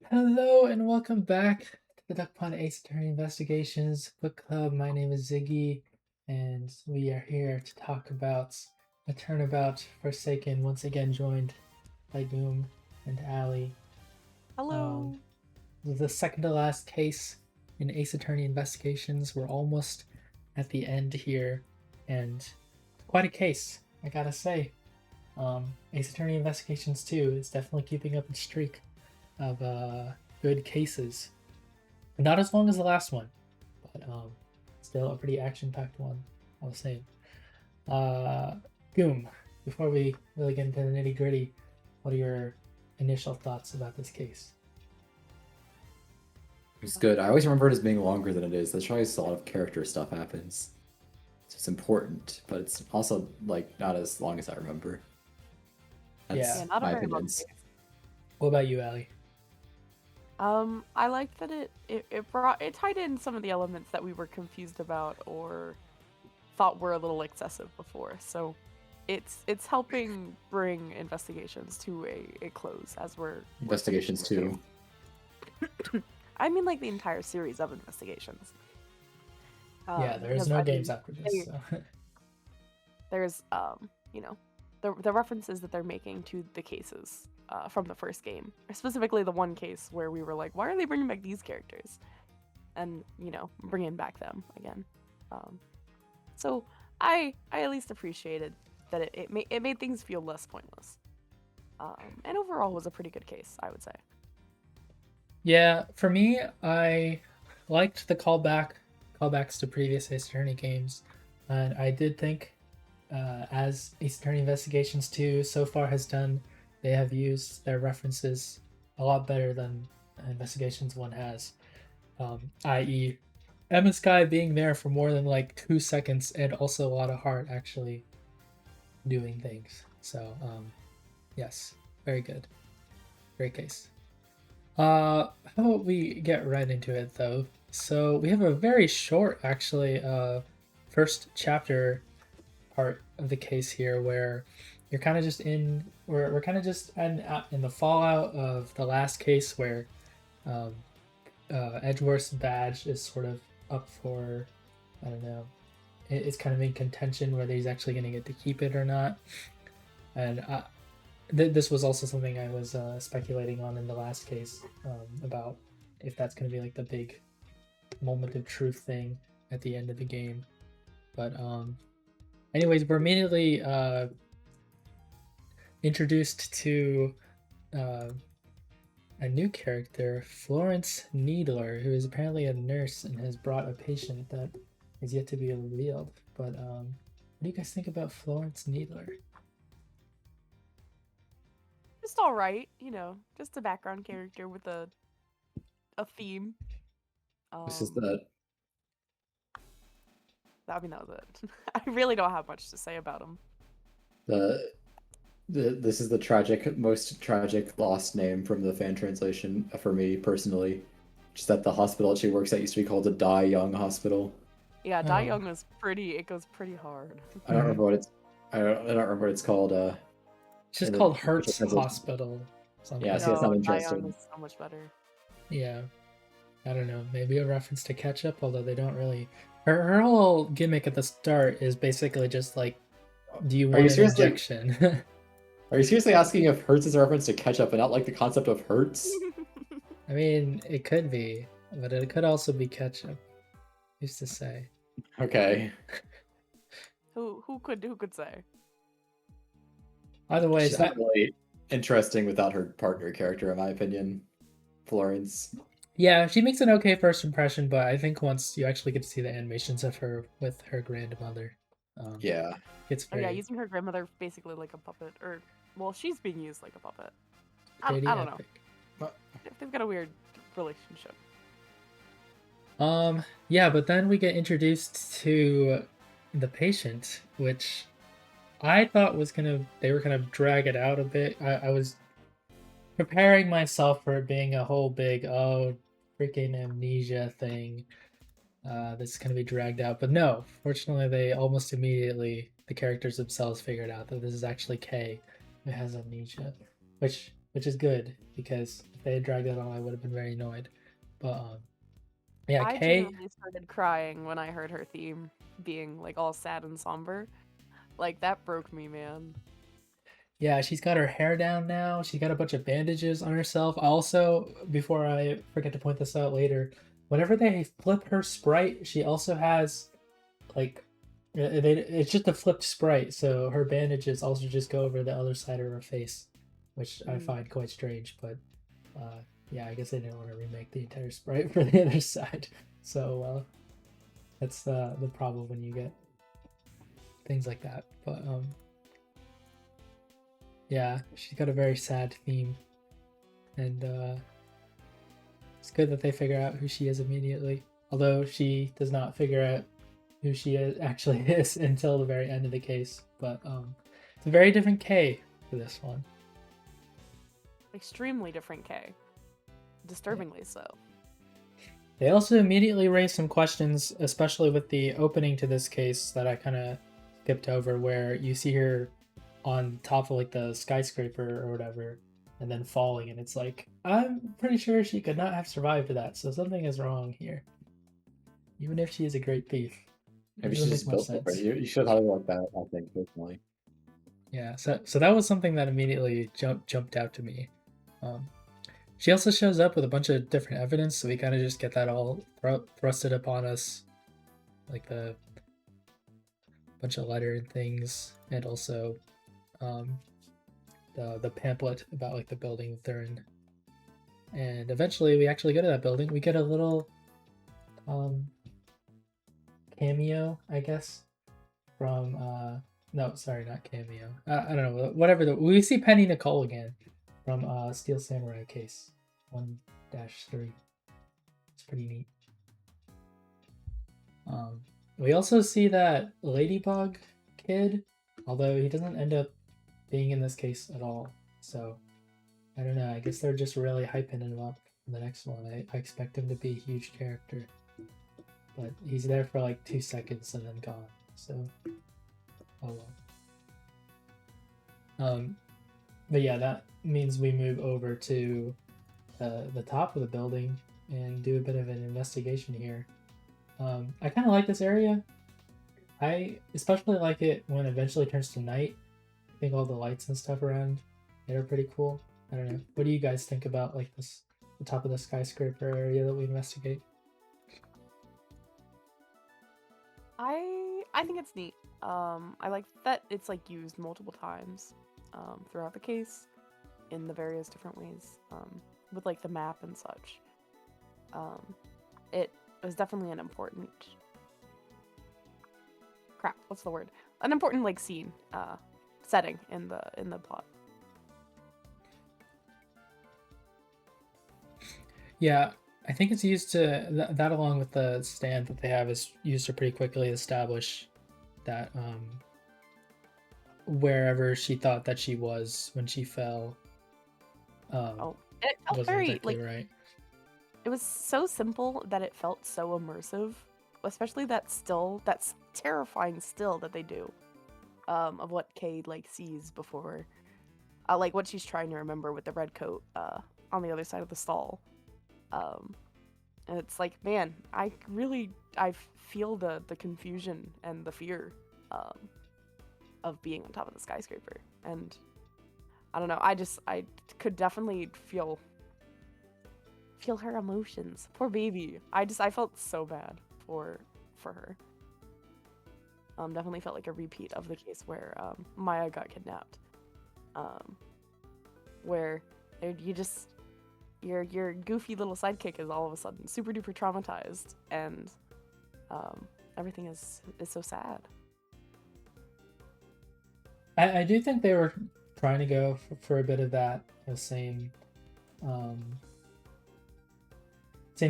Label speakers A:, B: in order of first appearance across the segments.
A: Hello and welcome back to the Duckpond Ace Attorney Investigations Book Club. My name is Ziggy, and we are here to talk about A Turnabout Forsaken, once again joined by Goomb and Allie. Um,
B: Hello.
A: the second to last case in Ace Attorney Investigations. We're almost at the end here, and quite a case, I gotta say. Ace Attorney Investigations 2 is definitely keeping up its streak of good cases. Not as long as the last one, but still a pretty action-packed one, all the same. Goom, before we really get into the nitty-gritty, what are your initial thoughts about this case?
C: It's good. I always remember it as being longer than it is. That's why a lot of character stuff happens. So it's important, but it's also like not as long as I remember.
A: Yeah.
B: Yeah, not a
C: My
B: very long
C: opinions.
B: case.
A: What about you, Allie?
B: I liked that it tied in some of the elements that we were confused about or thought were a little excessive before. So it's helping bring investigations to a close as we're
C: Investigations
B: finishing
C: too.
B: the case. I mean, like the entire series of investigations.
A: Yeah, there is
B: Because,
A: no
B: I
A: games
B: mean,
A: after this. So.
B: there's you know, the references that they're making to the cases from the first game, specifically the one case where we were like, why are they bringing back these characters, and bringing back them again. So I at least appreciated that it made things feel less pointless, and overall was a pretty good case, I would say.
A: Yeah, for me, I liked the callbacks to previous Ace Attorney games, and I did think, as Ace Attorney Investigations 2 so far has done, they have used their references a lot better than Investigations 1 has. I.e., Emma Sky being there for more than like 2 seconds, and also a lot of heart actually doing things. So, yes, very good. Great case. How about we get right into it though? So we have a very short, actually, first chapter part of the case here, where you're kind of just in, we're kind of just in the fallout of the last case where um, Edgeworth's badge is sort of up for, I don't know, it's kind of in contention whether he's actually going to get to keep it or not. And this was also something I was speculating on in the last case, about if that's going to be like the big moment of truth thing at the end of the game. But anyways, we're immediately introduced to uh, a new character, Florence Needler, who is apparently a nurse and has brought a patient that is yet to be revealed. But what do you guys think about Florence Needler?
B: Just all right, just a background character with a theme.
C: This is
B: um
C: the
B: I mean, that was it. I really don't have much to say about him.
C: the this is the most tragic lost name from the fan translation for me personally. Just that the hospital she works at used to be called the Die Young Hospital.
B: Yeah, Die
A: Oh,
B: Young was it goes pretty hard.
C: I don't remember what it's. I don't remember what it's called.
A: it's just
C: In the
A: called
C: official
A: Hertz
C: translation.
A: Hospital.
C: Yeah,
A: Something.
C: see, that's not
B: No, Die Young
C: interesting.
B: is so much better.
A: Yeah, I don't know. Maybe a reference to ketchup, although they don't really. Her whole gimmick at the start is basically just like, do you
C: Are you
A: want an
C: seriously?
A: injection?
C: Are you seriously asking if Hertz is a reference to ketchup and not like the concept of Hertz?
A: I mean, it could be, but it could also be ketchup. Used to say.
C: Okay.
B: who could say?
A: Either
C: She's
A: ways,
C: not really interesting without her partner character, in my opinion. Florence.
A: yeah, she makes an okay first impression, but I think once you actually get to see the animations of her with her grandmother, um,
C: Yeah.
A: it's
B: Oh yeah,
A: very
B: using her grandmother basically like a puppet, or well, she's being used like a puppet.
A: pretty
B: I don't know.
A: epic. But
B: They've got a weird relationship.
A: yeah, but then we get introduced to the patient, which I thought was gonna they were gonna drag it out a bit. I was preparing myself for it being a whole big freaking amnesia thing. That's gonna be dragged out, but no. Fortunately, they almost immediately the characters themselves figured out that this is actually Kay who has amnesia, which is good because they had dragged it on, I would have been very annoyed. But yeah,
B: I
A: Kay.
B: genuinely started crying when I heard her theme being like all sad and somber. Like that broke me, man.
A: Yeah, she's got her hair down now. She's got a bunch of bandages on herself. Also, before I forget to point this out later, whenever they flip her sprite, she also has like it's just a flipped sprite, so her bandages also just go over the other side of her face, which I find quite strange. But yeah, I guess they didn't want to remake the entire sprite for the other side. So that's the problem when you get things like that. But yeah, she's got a very sad theme, and it's good that they figure out who she is immediately. Although she does not figure out who she actually is until the very end of the case. But it's a very different Kay for this one.
B: Extremely different K. Disturbingly so.
A: They also immediately raise some questions, especially with the opening to this case that I kind of skipped over, where you see her on top of like the skyscraper or whatever, and then falling, and it's like, I'm pretty sure she could not have survived that, so something is wrong here. Even if she is a great thief.
C: Maybe she's just built for it. You should have like that, I think, personally.
A: Yeah, so that was something that immediately jumped out to me. She also shows up with a bunch of different evidence, so we kind of just get that all thrusted upon us, like the bunch of letter and things, and also the pamphlet about like the building that they're in. And eventually, we actually go to that building. We get a little cameo, I guess, from no, sorry, not cameo. I don't know, whatever. We see Penny Nicole again from Steel Samurai Case 1-3. It's pretty neat. We also see that Ladybug kid, although he doesn't end up being in this case at all. So I don't know. I guess they're just really hyping him up for the next one. I expect him to be a huge character, but he's there for like 2 seconds and then gone. So oh well. But yeah, that means we move over to the top of the building and do a bit of an investigation here. I kind of like this area. I especially like it when it eventually turns to night. I think all the lights and stuff around it are pretty cool. I don't know. What do you guys think about like this, the top of the skyscraper area that we investigate?
B: I think it's neat. I like that it's like used multiple times throughout the case in the various different ways with like the map and such. It was definitely an important what's the word? An important like scene setting in the plot.
A: Yeah, I think it's used to that along with the stand that they have is used to pretty quickly establish that wherever she thought that she was when she fell
B: It felt
A: wasn't
B: very
A: exactly
B: like
A: right.
B: it was so simple that it felt so immersive, especially that's terrifying still that they do of what Kay like sees before like what she's trying to remember with the red coat on the other side of the stall. And it's like, man, I feel the confusion and the fear of being on top of the skyscraper. And I don't know, I could definitely feel her emotions. Poor baby. I felt so bad for her. Definitely felt like a repeat of the case where Maya got kidnapped. Where your goofy little sidekick is all of a sudden super duper traumatized, and everything is so sad.
A: I do think they were trying to go for a bit of that same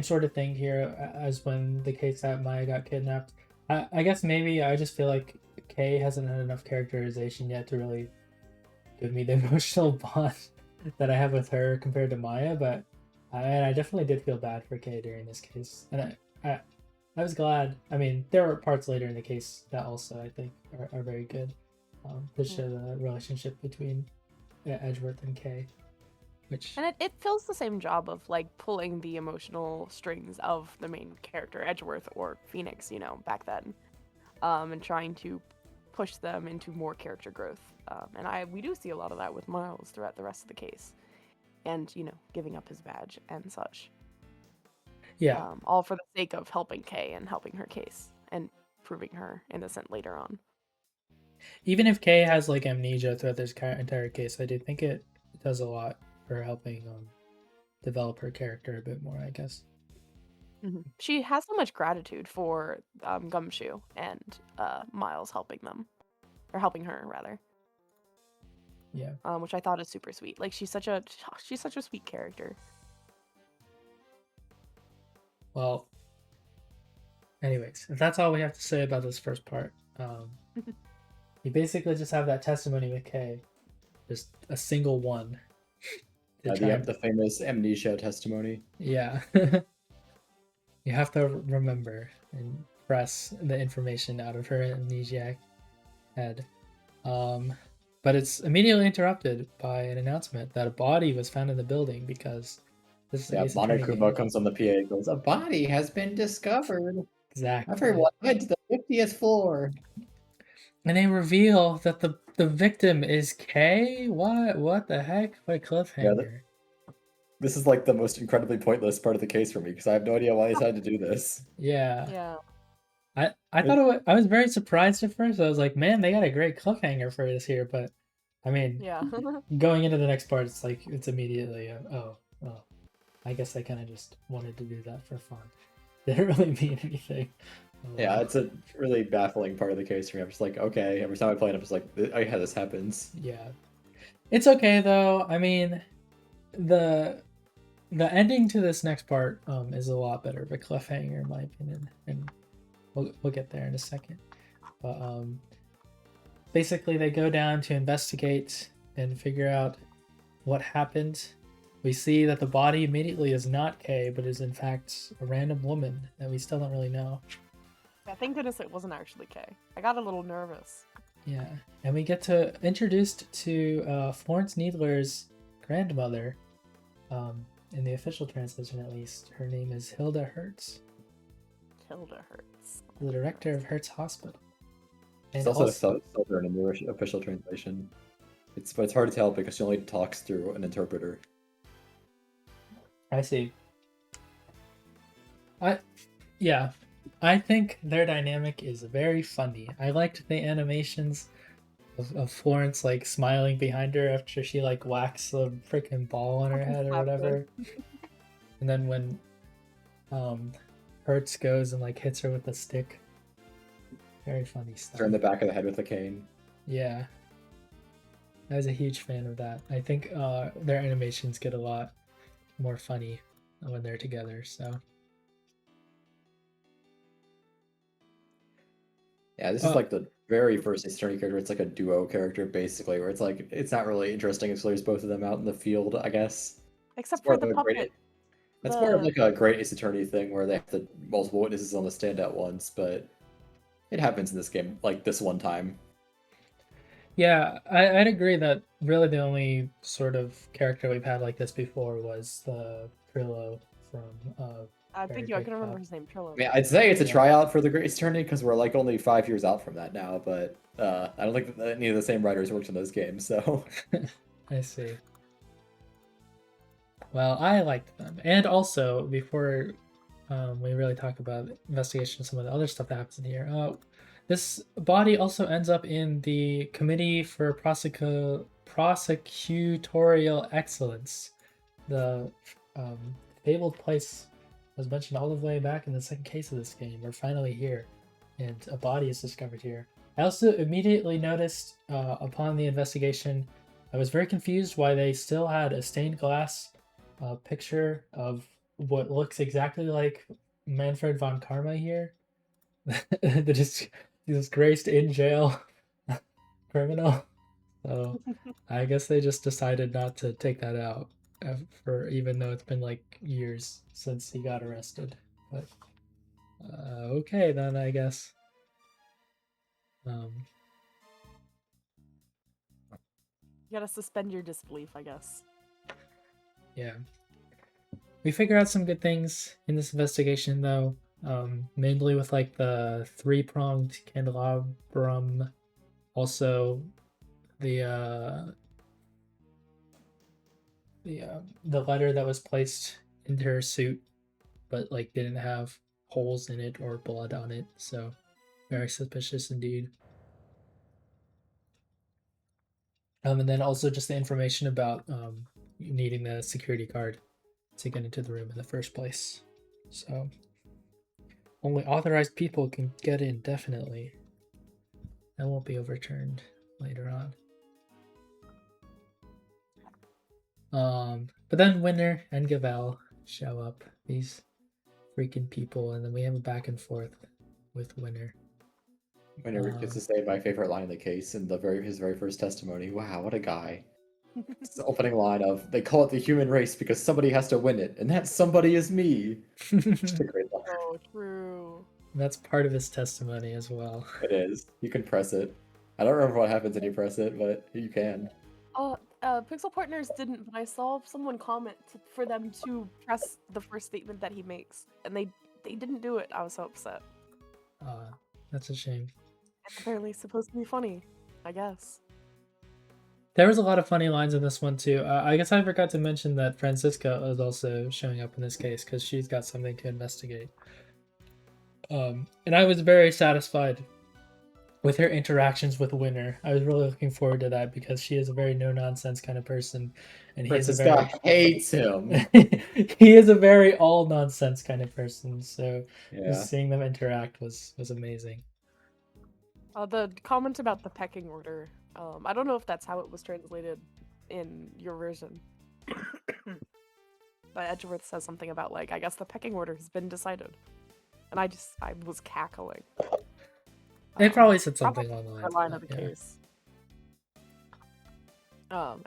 A: sort of thing here as when the case that Maya got kidnapped. I guess maybe I just feel like Kay hasn't had enough characterization yet to really give me the emotional bond that I have with her compared to Maya, but I definitely did feel bad for Kay during this case, and I was glad. I mean, there were parts later in the case that also I think are very good to show the relationship between Edgeworth and Kay. which
B: And it fills the same job of like pulling the emotional strings of the main character, Edgeworth or Phoenix, back then, and trying to push them into more character growth. And we do see a lot of that with Miles throughout the rest of the case, and giving up his badge and such.
A: yeah.
B: All for the sake of helping Kay and helping her case and proving her innocent later on.
A: Even if Kay has like amnesia throughout this entire case, I do think it does a lot for helping develop her character a bit more, I guess.
B: She has so much gratitude for Gumshoe and Miles helping them, or helping her rather.
A: Yeah.
B: Which I thought is super sweet. Like she's such a sweet character.
A: Well, anyways, if that's all we have to say about this first part, you basically just have that testimony with Kay, just a single one.
C: The famous amnesia testimony.
A: Yeah. You have to remember and press the information out of her amnesiac head. But it's immediately interrupted by an announcement that a body was found in the building because this is Ace Attorney
C: Monokuma
A: game.
C: comes on the PA and goes, "A body has been discovered.
A: Exactly.
C: Everyone head to the 50th floor."
A: And they reveal that the victim is Kay? What the heck? What a cliffhanger.
C: This is like the most incredibly pointless part of the case for me because I have no idea why they decided to do this.
A: Yeah.
B: Yeah.
A: I thought I was very surprised at first. I was like, man, they got a great cliffhanger for this here, but I mean,
B: Yeah.
A: going into the next part, it's immediately I guess I kind of just wanted to do that for fun. Didn't really mean anything.
C: Yeah, it's a really baffling part of the case for me. I'm just like, okay, every time I play it, I'm just like, oh yeah, this happens.
A: Yeah, it's okay though. I mean, the ending to this next part is a lot better of a cliffhanger in my opinion, and we'll get there in a second. But basically, they go down to investigate and figure out what happened. We see that the body immediately is not Kay, but is in fact a random woman that we still don't really know.
B: Yeah, thank goodness it wasn't actually Kay. I got a little nervous.
A: Yeah, and we get to introduced to Florence Needler's grandmother. In the official translation, at least, her name is Hilda Hertz.
B: Hilda Hertz.
A: The director of Hertz Hospital.
C: It's also Southern in the official translation. But it's hard to tell because she only talks through an interpreter.
A: I see. I think their dynamic is very funny. I liked the animations of Florence like smiling behind her after she like whacks the freaking ball on her head or whatever. And then when Hertz goes and like hits her with a stick. Very funny stuff.
C: Turn the back of the head with a cane.
A: Yeah. I was a huge fan of that. I think their animations get a lot more funny when they're together, so.
C: Yeah, this is like the very first Ace Attorney character. It's like a duo character, basically, where it's like, it's not really interesting until there's both of them out in the field, I guess.
B: Except for the puppet.
C: That's more of like a great Ace Attorney thing where they have the multiple witnesses on the stand at once, but it happens in this game, like this one time.
A: Yeah, I'd agree that really the only sort of character we've had like this before was the Trillo from
B: Thank you, I can remember his name, Trillo.
C: I mean, I'd say it's a tryout for the Great Ace Attorney because we're like only 5 years out from that now, but I don't think that any of the same writers worked on those games, so.
A: I see. Well, I liked them. And also, before we really talk about investigation of some of the other stuff that happens in here, this body also ends up in the Committee for Prosecutorial Excellence. The fabled place was mentioned all the way back in the second case of this game. We're finally here, and a body is discovered here. I also immediately noticed upon the investigation, I was very confused why they still had a stained glass picture of what looks exactly like Manfred von Karma here. The disgraced in jail criminal. So I guess they just decided not to take that out, for even though it's been like years since he got arrested. But okay then, I guess.
B: You gotta suspend your disbelief, I guess.
A: Yeah. We figure out some good things in this investigation, though. Mainly with like the 3-pronged candelabrum. Also, the the letter that was placed into her suit, but like didn't have holes in it or blood on it. So very suspicious indeed. And then also just the information about needing the security card to get into the room in the first place. So only authorized people can get in, definitely. That won't be overturned later on. But then Winner and Gavel show up, these freaking people, and then we have a back and forth with Winner.
C: Winner gets to say my favorite line in the case in his very first testimony. Wow, what a guy. It's the opening line of, they call it the human race because somebody has to win it, and that somebody is me. Just a great line.
B: Oh, true.
A: That's part of his testimony as well.
C: It is. You can press it. I don't remember what happens when you press it, but you can.
B: Pixel Partners didn't, but I saw someone comment for them to press the first statement that he makes, and they didn't do it. I was so upset.
A: That's a shame.
B: It's apparently supposed to be funny, I guess.
A: There was a lot of funny lines in this one too. I guess I forgot to mention that Francisca is also showing up in this case because she's got something to investigate. And I was very satisfied with her interactions with Winner. I was really looking forward to that because she is a very no-nonsense kind of person, and
C: Francisca hates him.
A: he is a very all-nonsense kind of person. So
C: Yeah.
A: just seeing them interact was amazing.
B: The comment about the pecking order. I don't know if that's how it was translated in your version. But Edgeworth says something about, like, I guess the pecking order has been decided. And I was cackling.
A: They probably said something online.
B: The line of the case.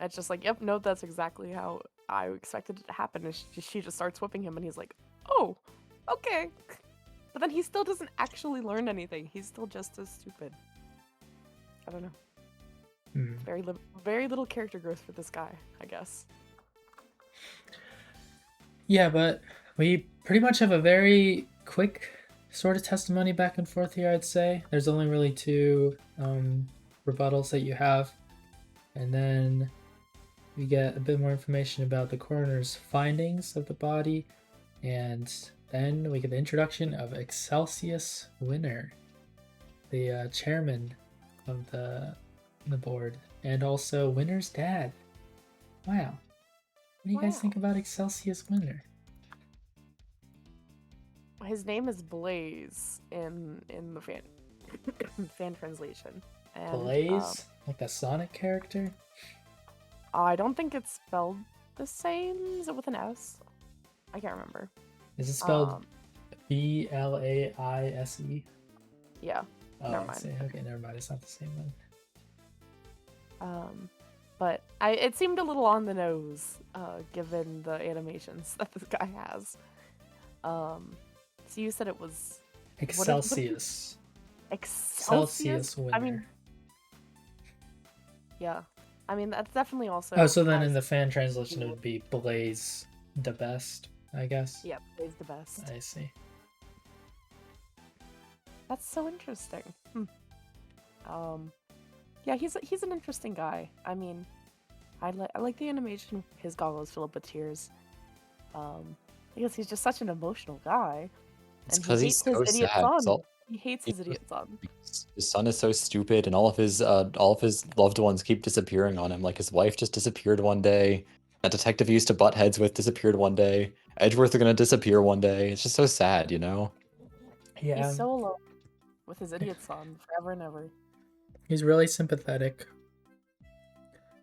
B: It's just like, yep, no, that's exactly how I expected it to happen. And she just starts whipping him, and he's like, oh, okay. But then he still doesn't actually learn anything. He's still just as stupid. I don't know. Very little character growth for this guy, I guess. Yeah,
A: but we pretty much have a very quick sort of testimony back and forth here, I'd say. There's only really 2 rebuttals that you have. And then we get a bit more information about the coroner's findings of the body. And then we get the introduction of Excelsius Winner, the chairman of the board, and also Winner's dad. Wow. What do you guys think about Excelsius Winner?
B: His name is Blaze in the fan translation. And,
A: Blaze? Like a Sonic character?
B: I don't think it's spelled the same. Is it with an S? I can't remember.
A: Is it spelled Blaise?
B: Yeah.
A: Oh,
B: never mind.
A: Okay, never mind. It's not the same one.
B: But it seemed a little on the nose, given the animations that this guy has. So you said it was
A: Excelsius.
B: Excelsius
A: Winner.
B: I mean, yeah. I mean, that's definitely also.
A: Oh, so then in the fan translation it would be Blaze the best, I guess.
B: Yep, Blaze the best.
A: I see.
B: That's so interesting. Yeah, he's an interesting guy. I mean, I like the animation. His goggles fill up with tears. Because he's just such an emotional guy.
D: It's because he's so sad.
B: He hates his idiot son.
D: His son is so stupid, and all of his loved ones keep disappearing on him. Like his wife just disappeared one day. That detective he used to butt heads with disappeared one day. Edgeworth are gonna disappear one day. It's just so sad, you know?
A: Yeah.
B: He's so alone with his idiot son forever and ever.
A: He's really sympathetic.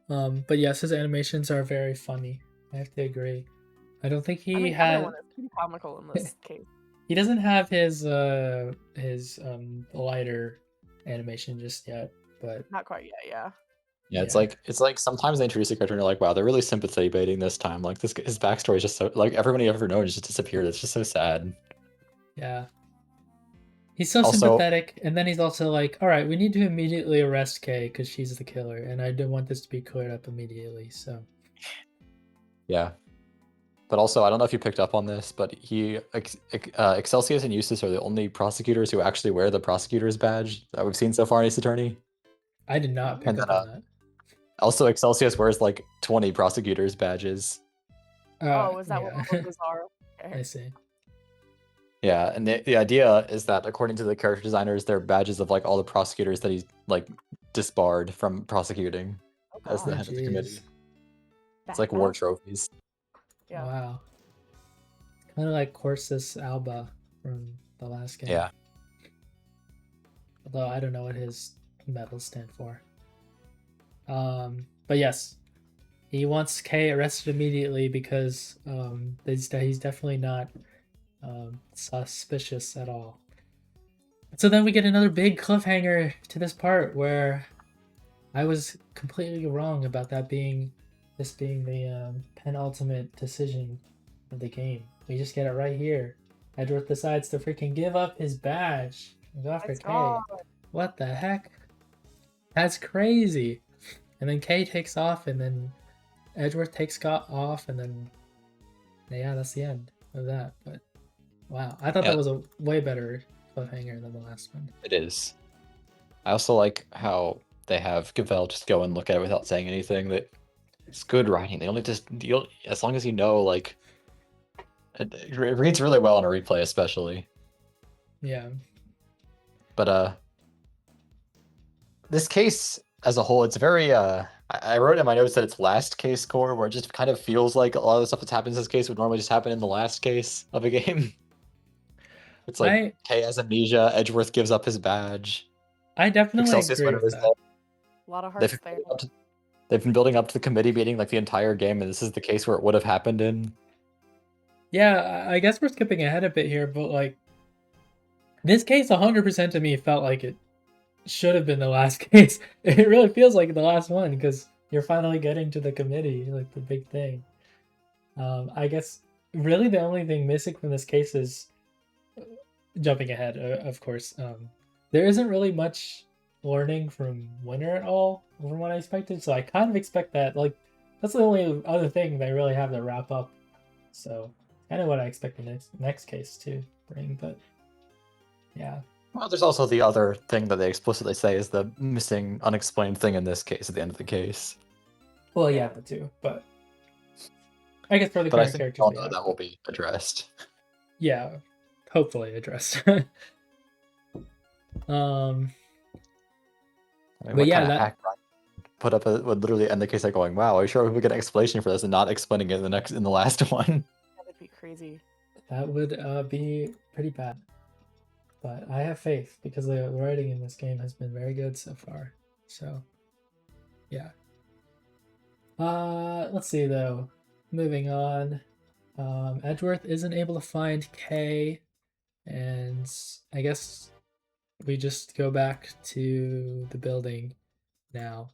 A: But yes, his animations are very funny. I have to agree. I don't think he had.
B: Everyone is pretty comical in this case.
A: He doesn't have his lighter animation just yet, but
B: not quite yet. Yeah.
D: Yeah, it's like sometimes they introduce a character and you're like, wow, they're really sympathy baiting this time. Like his backstory is just so like everybody I've ever known just disappeared. It's just so sad.
A: Yeah. He's so sympathetic, and then he's also like, all right, we need to immediately arrest Kay because she's the killer, and I don't want this to be cleared up immediately, so.
D: Yeah. But also, I don't know if you picked up on this, but Excelsius and Eustace are the only prosecutors who actually wear the prosecutor's badge that we've seen so far in Ace Attorney.
A: I did not pick
D: And
A: up
D: then,
A: on that.
D: Also, Excelsius wears like 20 prosecutors' badges.
B: Oh, is that
A: yeah.
B: what those are? Okay.
A: I see.
D: Yeah, and the idea is that according to the character designers, they're badges of like all the prosecutors that he's like disbarred from prosecuting
B: Oh,
D: as the
B: God.
D: head of the committee.
A: Jeez.
D: It's like war
B: Badass.
D: trophies.
B: Yeah.
A: Wow. Kind of like Corsus Alba from the last game.
D: Yeah.
A: Although I don't know what his medals stand for. But yes, he wants Kay arrested immediately because he's definitely not suspicious at all. So then we get another big cliffhanger to this part where I was completely wrong about this being the penultimate decision of the game. We just get it right here. Edgeworth decides to freaking give up his badge and go after
B: Let's
A: Kay.
B: go.
A: What the heck? That's crazy. And then Kay takes off, and then Edgeworth takes Scott off, and then yeah, that's the end of that. But wow, I thought that was a way better cliffhanger than the last one.
D: It is. I also like how they have Gavel just go and look at it without saying anything. That it's good writing. They only just as long as you know, like it reads really well on a replay, especially.
A: Yeah.
D: But this case as a whole, it's very I wrote in my notes that it's last case core, where it just kind of feels like a lot of the stuff that's happened in this case would normally just happen in the last case of a game. It's like Kay has amnesia, Edgeworth gives up his badge.
A: I definitely
D: Excelsius
A: agree with that.
B: A lot of hearts there.
D: They've been building up to the committee meeting like the entire game, and this is the case where it would have happened in.
A: Yeah, I guess we're skipping ahead a bit here, but like this case 100% to me felt like it should have been the last case. It really feels like the last one because you're finally getting to the committee, like the big thing. I guess really the only thing missing from this case is jumping ahead, of course. There isn't really much learning from Winner at all from what I expected, so I kind of expect that. Like that's the only other thing they really have to wrap up. So kind of what I expect the next case to bring, but yeah.
D: Well, there's also the other thing that they explicitly say is the missing, unexplained thing in this case at the end of the case.
A: Well, yeah, the two, but I guess for the current characters,
D: that will be addressed.
A: Yeah, hopefully addressed. But yeah, that
D: put up would literally end the case like going, "Wow, are you sure we get an explanation for this?" and not explaining it in the last one.
B: That would be crazy.
A: That would be pretty bad. But I have faith because the writing in this game has been very good so far. So, yeah. Let's see though. Moving on. Edgeworth isn't able to find Kay, and I guess we just go back to the building now.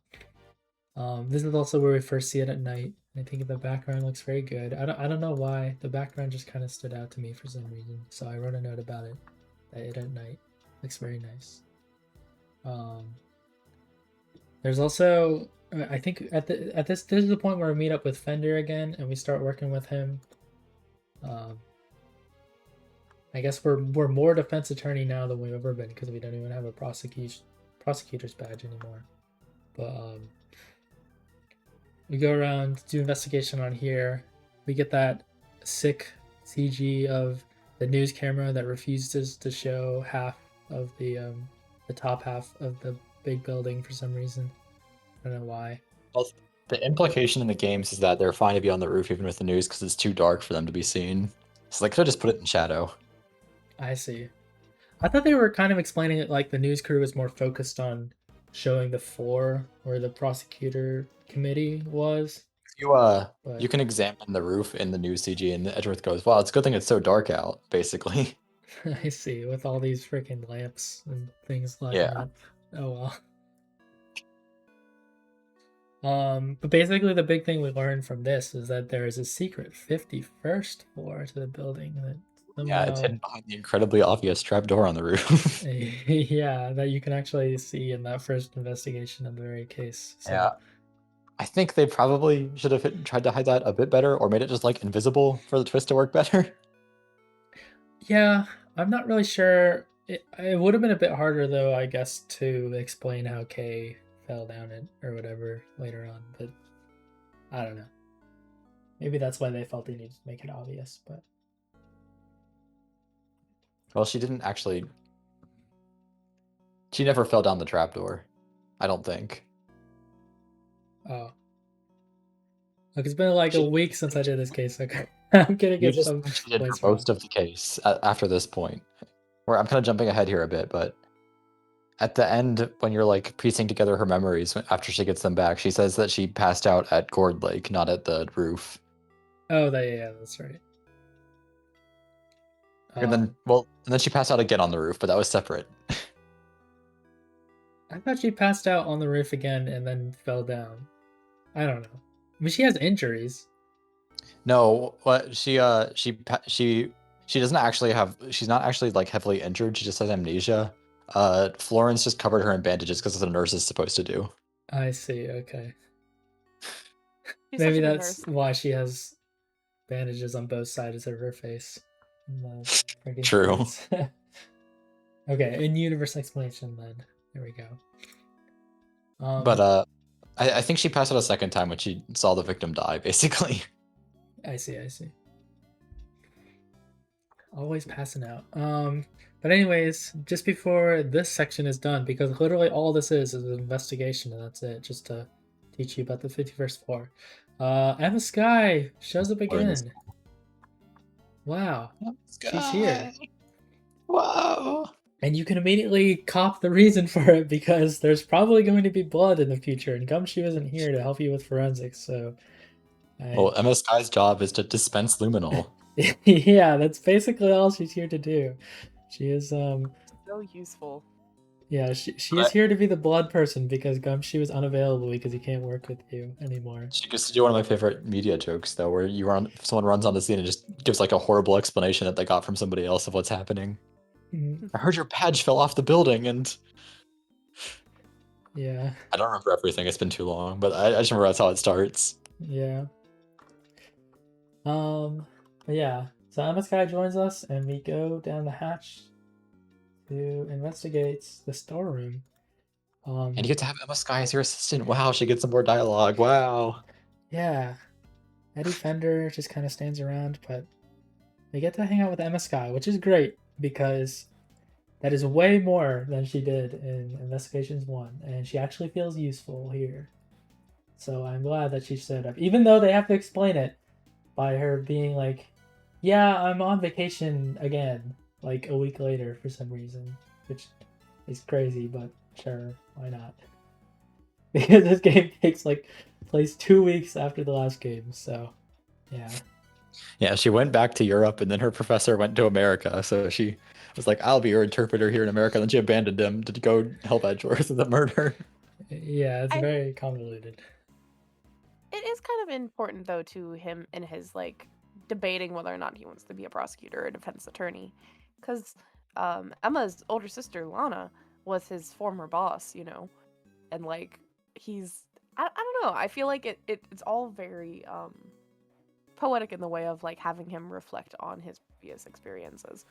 A: This is also where we first see it at night. I think the background looks very good. I don't know why the background just kind of stood out to me for some reason, so I wrote a note about it. That it at night looks very nice. There's also I think this is the point where we meet up with Fender again and we start working with him. I guess we're more defense attorney now than we've ever been because we don't even have a prosecutor's badge anymore. But we go around, do investigation on here. We get that sick CG of the news camera that refuses to show half of the top half of the big building for some reason. I don't know why.
D: Well, the implication in the games is that they're fine to be on the roof even with the news because it's too dark for them to be seen. So they could have just put it in shadow.
A: I see. I thought they were kind of explaining it like the news crew was more focused on showing the floor where the prosecutor committee was.
D: You can examine the roof in the news CG, and Edgeworth goes, "Wow, it's a good thing it's so dark out." Basically.
A: I see, with all these freaking lamps and things lighting up. Oh well. But basically the big thing we learned from this is that there is a secret 51st floor to the building that somehow...
D: Yeah, it's hidden behind the incredibly obvious trapdoor on the roof.
A: Yeah, that you can actually see in that first investigation of the very case. So.
D: Yeah. I think they probably should have tried to hide that a bit better, or made it just like invisible for the twist to work better.
A: Yeah, I'm not really sure. It would have been a bit harder though, I guess, to explain how Kay fell down it or whatever later on. But I don't know. Maybe that's why they felt they needed to make it obvious. But
D: Well, she didn't actually. She never fell down the trapdoor. I don't think.
A: oh, look, it's been like a
D: She,
A: week since I did this case. Okay, I'm gonna
D: you
A: get
D: just
A: some
D: think she did for
A: points wrong.
D: most of the case after this point. Where I'm kind of jumping ahead here a bit, but at the end, when you're like piecing together her memories after she gets them back, she says that she passed out at Gourd Lake, not at the roof.
A: Oh, yeah, that's right.
D: And then she passed out again on the roof, but that was separate.
A: I thought she passed out on the roof again and then fell down. I don't know. I mean, she has injuries.
D: No, what she doesn't actually have. She's not actually like heavily injured. She just has amnesia. Florence just covered her in bandages because the nurse is supposed to do.
A: I see. Okay.
B: She's
A: Maybe
B: such a good
A: that's
B: nurse.
A: why she has bandages on both sides of her face. In the freaking
D: True.
A: streets. Okay, in-universe explanation then. There we go.
D: But I think she passed out a second time when she saw the victim die, basically.
A: I see. Always passing out. But anyways, just before this section is done, because literally all this is an investigation, and that's it, just to teach you about the 51st floor. Emma Skye shows up again. Wow. She's here.
D: Wow.
A: And you can immediately cop the reason for it because there's probably going to be blood in the future, and Gumshoe isn't here to help you with forensics, so...
D: Well, Emma Skye's job is to dispense luminol.
A: Yeah, that's basically all she's here to do. She is,
B: So useful.
A: yeah, she is here to be the blood person because Gumshoe is unavailable because he can't work with you anymore.
D: She gets to do one of my favorite media jokes, though, where someone runs on the scene and just gives like a horrible explanation that they got from somebody else of what's happening.
A: Mhm.
D: I heard your badge fell off the building, and
A: Yeah,
D: I don't remember everything. It's been too long, but I just remember that's how it starts.
A: yeah. But yeah, so Emma Skye joins us, and we go down the hatch to investigate the storeroom.
D: And you get to have Emma Skye as your assistant. Wow, she gets some more dialogue. Wow.
A: Yeah, Eddie Fender just kind of stands around, but we get to hang out with Emma Skye, which is great because that is way more than she did in Investigations 1, and she actually feels useful here. So I'm glad that she showed up, even though they have to explain it by her being like, yeah, I'm on vacation again, like a week later for some reason, which is crazy, but sure, why not? Because this game takes like place 2 weeks after the last game, so yeah.
D: Yeah, she went back to Europe, and then her professor went to America. So she was like, "I'll be your interpreter here in America." And then she abandoned him to go help Edgeworth with the murder.
A: Yeah, it's very convoluted.
B: It is kind of important though to him in his like debating whether or not he wants to be a prosecutor or a defense attorney, because Emma's older sister Lana was his former boss, you know, and like I don't know. I feel like it's all very poetic in the way of like having him reflect on his previous experiences.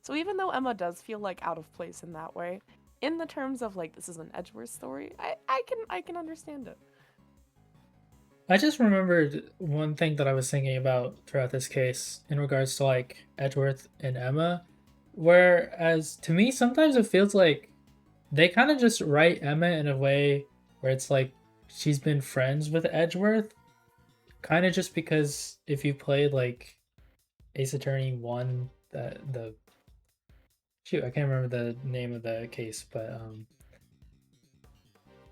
B: So even though Emma does feel like out of place in that way, in the terms of like this is an Edgeworth story, I can understand it.
A: I just remembered one thing that I was thinking about throughout this case in regards to like Edgeworth and Emma, whereas to me sometimes it feels like they kind of just write Emma in a way where it's like she's been friends with Edgeworth, kind of just because if you played like Ace Attorney 1, the shoot, I can't remember the name of the case, but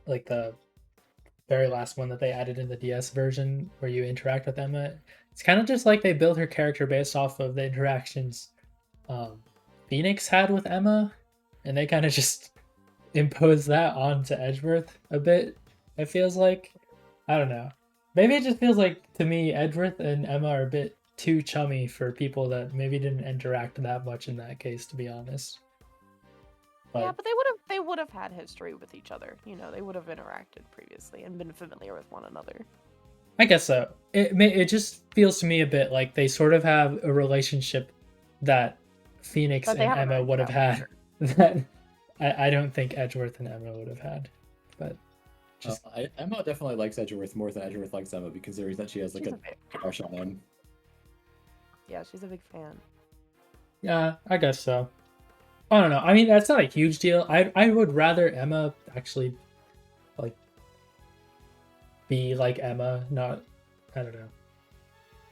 A: like the very last one that they added in the DS version where you interact with Emma. It's kind of just like they built her character based off of the interactions Phoenix had with Emma, and they kind of just imposed that onto Edgeworth a bit. It feels like, I don't know. Maybe it just feels like to me Edgeworth and Emma are a bit too chummy for people that maybe didn't interact that much in that case, to be honest.
B: Yeah, but they would have had history with each other. You know, they would have interacted previously and been familiar with one another.
A: I guess so. It just feels to me a bit like they sort of have a relationship that Phoenix
B: But they
A: and
B: haven't
A: Emma
B: really
A: would have had that I don't think Edgeworth and Emma would have had. But just
C: Emma definitely likes Edgeworth more than Edgeworth likes Emma, considering that she has like
B: She's
C: a
B: a big,
C: crush on him.
B: yeah, she's a big fan.
A: yeah, I guess so. I don't know. I mean, that's not a huge deal. I would rather Emma actually like be like Emma, not I don't know,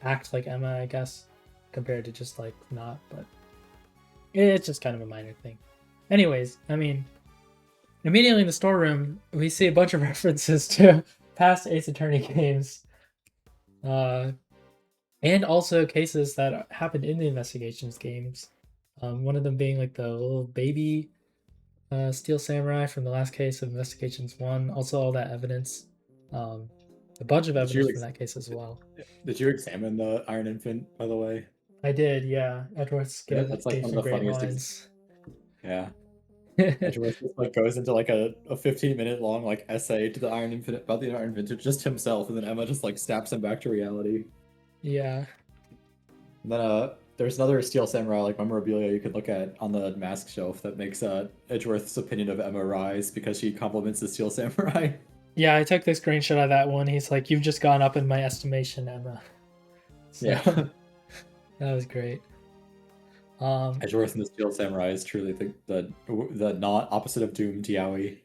A: act like Emma, I guess, compared to just like not. But it's just kind of a minor thing. Anyways, I mean, immediately in the storeroom, we see a bunch of references to past Ace Attorney games, and also cases that happened in the investigations games. One of them being like the little baby Steel Samurai from the last case of Investigations 1. Also, all that evidence. A bunch of evidence from that case as well.
C: Did you examine the Iron Infant, by the way?
A: I did, yeah. Edwards gave
C: That's like
A: gave
C: one
A: some
C: of the
A: great
C: funniest
A: lines.
C: Yeah. Edgeworth just like goes into like a 15-minute long like essay to the Iron Infant about the Iron Infant to just himself, and then Emma just like snaps him back to reality.
A: Yeah.
C: And then there's another Steel Samurai like memorabilia you could look at on the mask shelf that makes Edgeworth's opinion of Emma rise because she compliments the Steel Samurai.
A: Yeah, I took the screenshot of that one. He's like, "You've just gone up in my estimation, Emma." So,
C: Yeah.
A: that was great.
C: Edgeworth and the Steel Samurai is truly the not opposite of Doom Tiaoui.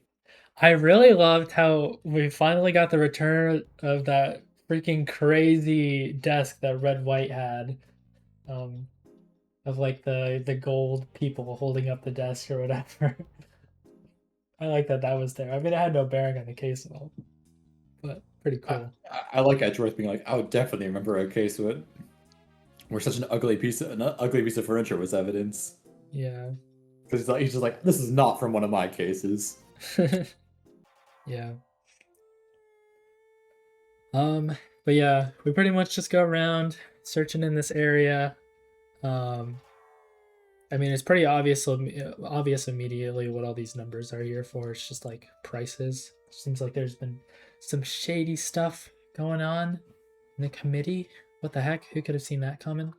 A: I really loved how we finally got the return of that freaking crazy desk that Red White had. Of like the gold people holding up the desk or whatever. I like that was there. I mean, it had no bearing on the case at all, but pretty cool.
C: I like Edgeworth being like, I would definitely remember a case where such an ugly piece of furniture was evidence.
A: Yeah.
C: Because he's just like, this is not from one of my cases.
A: Yeah. But yeah, we pretty much just go around searching in this area. I mean, it's pretty obvious immediately what all these numbers are here for. It's just like prices. Seems like there's been some shady stuff going on in the committee. What the heck? Who could have seen that coming?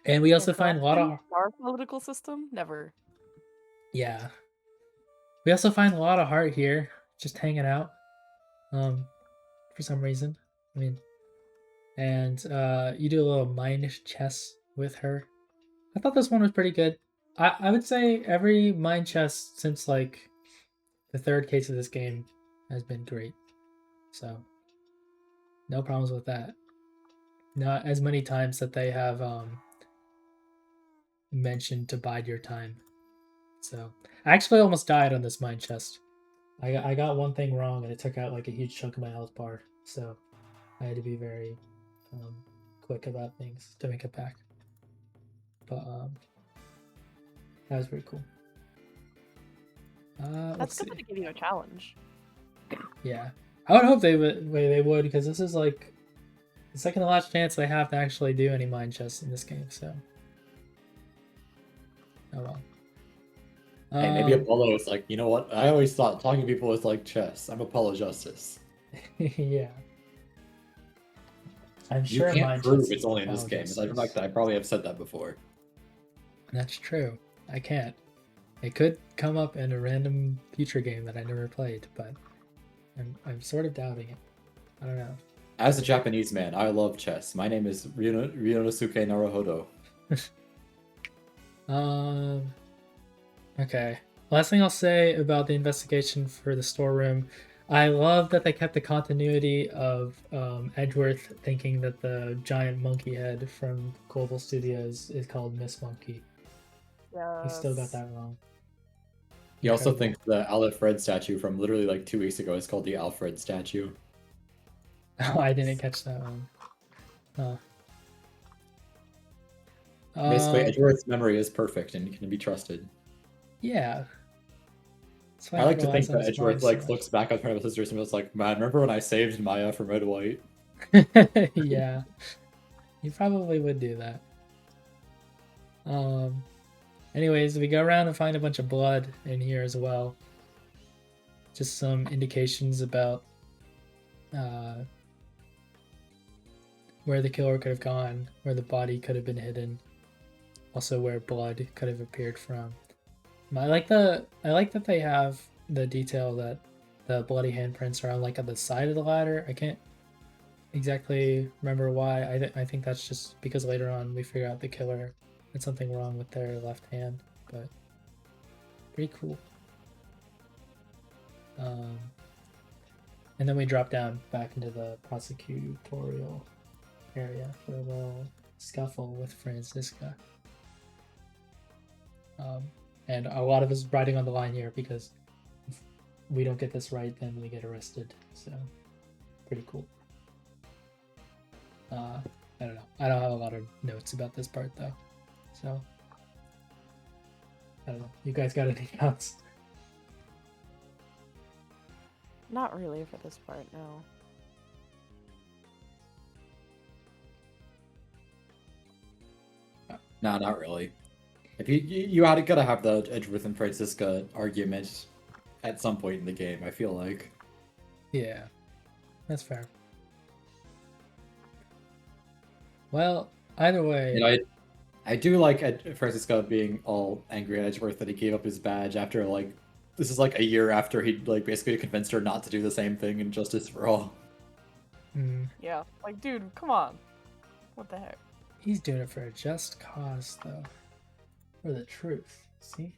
A: And we also find a lot of
B: our political system. Never.
A: Yeah. We also find a lot of heart here, just hanging out. For some reason. I mean, and you do a little mind chess with her. I thought this one was pretty good. I would say every mind chess since like the third case of this game has been great. So no problems with that. Not as many times that they have mentioned to bide your time. So I actually almost died on this mind chest. I got one thing wrong and it took out like a huge chunk of my health bar. So I had to be very quick about things to make it back. But that was pretty cool.
B: That's good that they give you a challenge.
A: Yeah, I would hope they would because this is like the second to last chance they have to actually do any mind chests in this game. So, oh well.
C: Hey, maybe Apollo is like, you know what? I always thought talking to people was like chess. I'm Apollo Justice.
A: Yeah. I'm sure
C: you can't
A: mind
C: prove
A: chess
C: it's only in this game. Aside from the fact that I probably have said that before.
A: That's true. I can't. It could come up in a random future game that I never played, but I'm sort of doubting it. I don't know.
C: As a Japanese man, I love chess. My name is Ryonosuke Naruhodo.
A: Okay. Last thing I'll say about the investigation for the storeroom, I love that they kept the continuity of Edgeworth thinking that the giant monkey head from Global Studios is called Miss Monkey.
B: Yeah.
A: He still got that wrong.
C: He also thinks the Alfred statue from literally like 2 weeks ago is called the Alfred statue.
A: Oh, I didn't catch that one.
C: Basically, Edgeworth's memory is perfect and can be trusted.
A: Yeah.
C: I like to think that Edgeworth like looks back on Turnabout Sisters and was like, man, remember when I saved Maya from Red White?
A: Yeah. You probably would do that. Anyways, we go around and find a bunch of blood in here as well. Just some indications about where the killer could have gone, where the body could have been hidden, also where blood could have appeared from. I like that they have the detail that the bloody handprints are on like on the side of the ladder. I can't exactly remember why. I think that's just because later on we figure out the killer had something wrong with their left hand, but pretty cool. And then we drop down back into the prosecutorial area for a little scuffle with Francisca. And a lot of us riding on the line here because if we don't get this right, then we get arrested. So, pretty cool. I don't know. I don't have a lot of notes about this part though. So, I don't know. You guys got any notes?
B: Not really for this part, no.
C: No, not really. If you had gotta have the Edgeworth and Francisca argument at some point in the game, I feel like.
A: Yeah, that's fair. Well, either way,
C: You know, I do like Francisco being all angry at Edgeworth that he gave up his badge after like this is like a year after he like basically convinced her not to do the same thing in Justice for All.
B: Yeah, like, dude, come on. What the heck?
A: he's doing it for a just cause, though. For the truth, see?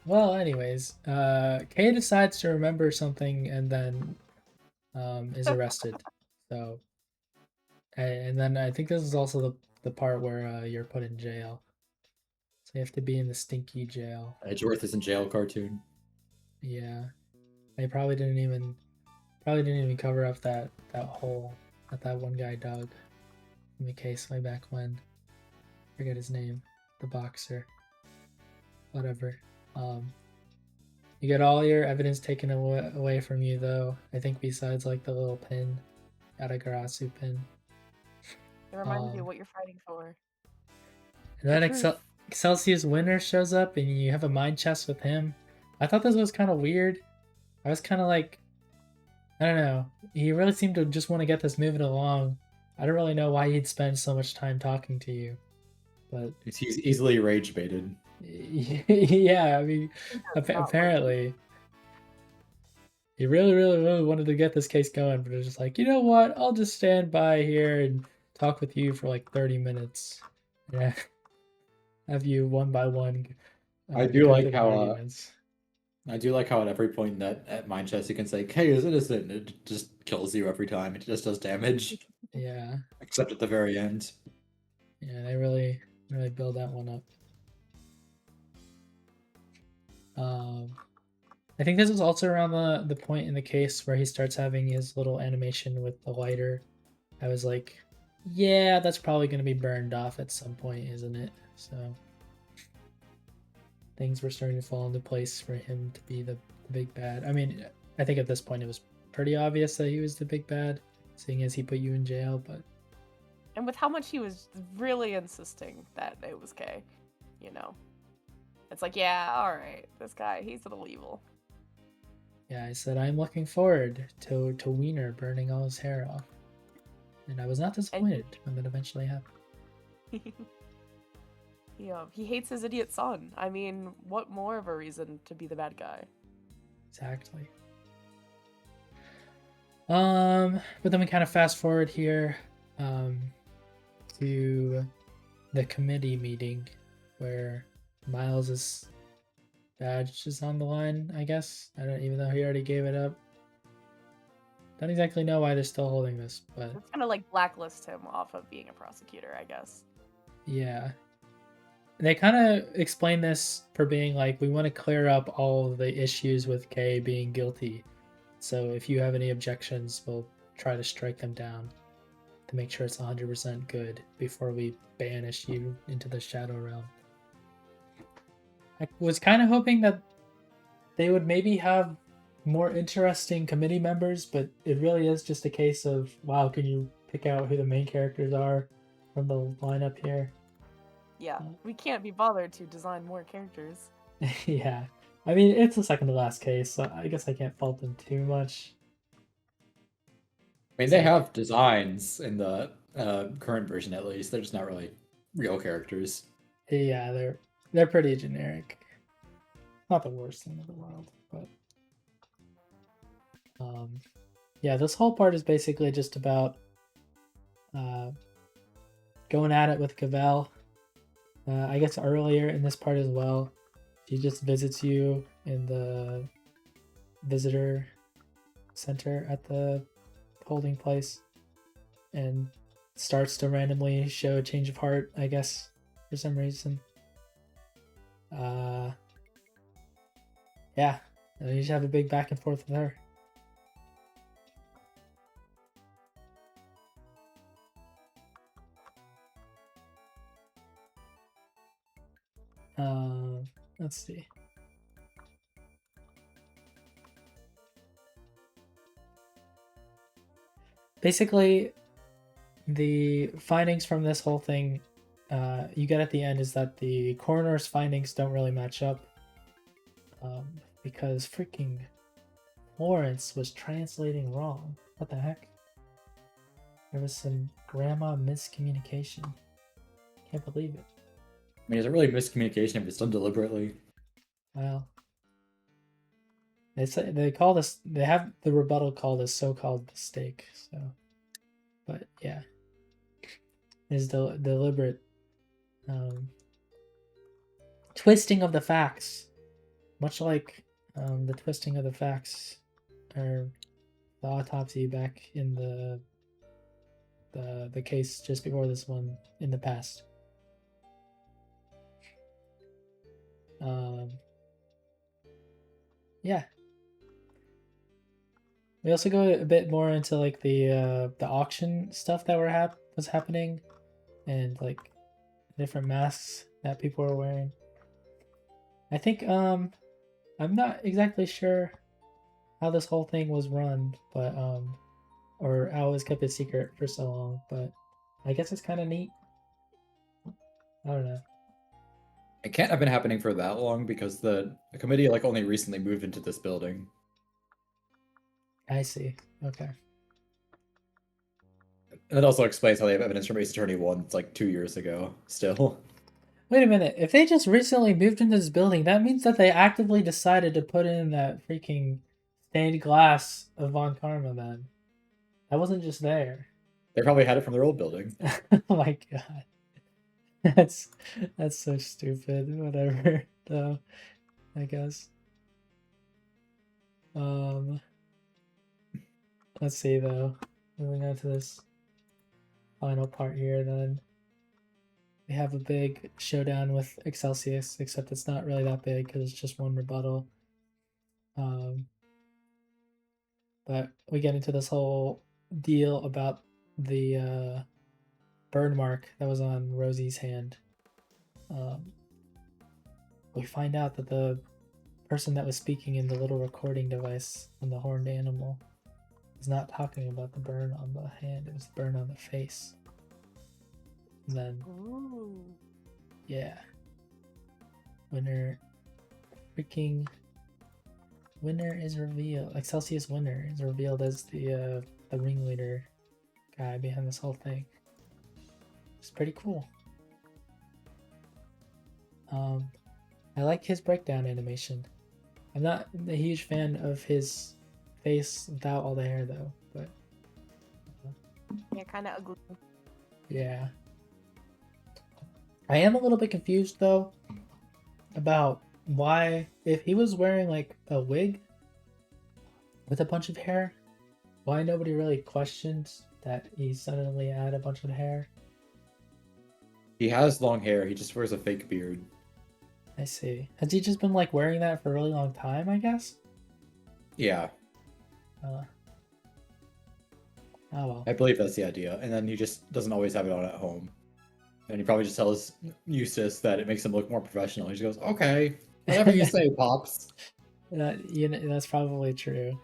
A: Well, anyways, Kay decides to remember something and then is arrested. So, and then I think this is also the part where you're put in jail. So you have to be in the stinky jail.
C: Edgeworth is in jail cartoon.
A: Yeah, they probably didn't even cover up that hole that one guy dug in the case way back when. Forget his name, the boxer. Whatever. You get all your evidence taken away from you, though. I think besides like the little pin, Atagarasu pin.
B: It reminds you of what you're fighting for.
A: And then
B: The truth.
A: Excelsius Winter shows up, and you have a mind chest with him. I thought this was kind of weird. I was kind of like, I don't know. He really seemed to just want to get this moving along. I don't really know why he'd spend so much time talking to you, but
C: He's easily rage baited.
A: yeah, I mean, apparently, he really wanted to get this case going, but it was just like, you know what? I'll just stand by here and talk with you for like 30 minutes. Yeah, have you one by one.
C: I do
A: go
C: like
A: through the
C: how,
A: arguments.
C: I do like how at every point at Mind Chest you can say K is innocent. It just kills you every time. It just does damage.
A: Yeah,
C: Except at the very end.
A: yeah, they really build that one up. I think this was also around the point in the case where he starts having his little animation with the lighter. I was like, yeah, that's probably going to be burned off at some point, isn't it? So things were starting to fall into place for him to be the big bad. I mean, I think at this point it was pretty obvious that he was the big bad, seeing as he put you in jail, but...
B: And with how much he was really insisting that it was Kay, you know. It's like, yeah, alright, this guy, he's a little evil.
A: Yeah, I said, I'm looking forward to Wiener burning all his hair off. And I was not disappointed when that eventually happened.
B: Yeah, he hates his idiot son. I mean, what more of a reason to be the bad guy?
A: Exactly. But then we kind of fast forward here to the committee meeting where Miles's badge is on the line, I guess. I don't even though he already gave it up. Don't exactly know why they're still holding this, but
B: It's gonna like blacklist him off of being a prosecutor, I guess.
A: yeah. They kind of explain this for being like, we want to clear up all of the issues with Kay being guilty. So if you have any objections, we'll try to strike them down to make sure it's 100% good before we banish you into the Shadow Realm. I was kind of hoping that they would maybe have more interesting committee members, but it really is just a case of, wow, can you pick out who the main characters are from the lineup here?
B: Yeah, we can't be bothered to design more characters.
A: Yeah. I mean, it's the second to last case, so I guess I can't fault them too much.
C: I mean, they have designs in the current version at least. They're just not really real characters.
A: Yeah, they're pretty generic. Not the worst thing in the world, but yeah, this whole part is basically just about going at it with Cavell. I guess earlier in this part as well, she just visits you in the visitor center at the holding place and starts to randomly show a change of heart, I guess, for some reason. Yeah, and you just have a big back and forth with her. Let's see. Basically, the findings from this whole thing you get at the end is that the coroner's findings don't really match up because freaking Florence was translating wrong. What the heck? There was some grandma miscommunication. Can't believe it.
C: I mean, is it really miscommunication if it's done deliberately?
A: Well, they call this, they have the rebuttal called a so-called mistake. So, but yeah, it's deliberate twisting of the facts, much like the twisting of the facts or the autopsy back in the case just before this one in the past. Yeah. We also go a bit more into like the auction stuff that was happening, and like different masks that people were wearing. I think I'm not exactly sure how this whole thing was run, but or how it was kept a secret for so long, but I guess it's kind of neat. I don't know.
C: It can't have been happening for that long because the committee like only recently moved into this building.
A: I see. Okay.
C: And it also explains how they have evidence from Ace Attorney 1 that's like 2 years ago still.
A: Wait a minute. If they just recently moved into this building, that means that they actively decided to put in that freaking stained glass of Von Karma, then. That wasn't just there.
C: They probably had it from their old building.
A: Oh my god. That's so stupid. Whatever, though, I guess. Let's see though. Moving on to this final part here, then we have a big showdown with Excelsius, except it's not really that big because it's just one rebuttal. But we get into this whole deal about the burn mark that was on Rosie's hand. We find out that the person that was speaking in the little recording device on the horned animal is not talking about the burn on the hand, it was the burn on the face. And then,
B: Ooh.
A: yeah. Winner is revealed. Excelsius Winner is revealed as the ringleader guy behind this whole thing. It's pretty cool. I like his breakdown animation. I'm not a huge fan of his face without all the hair though, but
B: Yeah, kind of ugly.
A: yeah. I am a little bit confused though about why, if he was wearing like a wig with a bunch of hair, why nobody really questioned that he suddenly had a bunch of hair.
C: He has long hair, he just wears a fake beard.
A: I see. Has he just been like wearing that for a really long time, I guess?
C: Yeah,
A: Oh well.
C: I believe that's the idea. And then he just doesn't always have it on at home. And he probably just tells Eustace that it makes him look more professional. He just goes, okay, whatever you say, Pops.
A: That's probably true.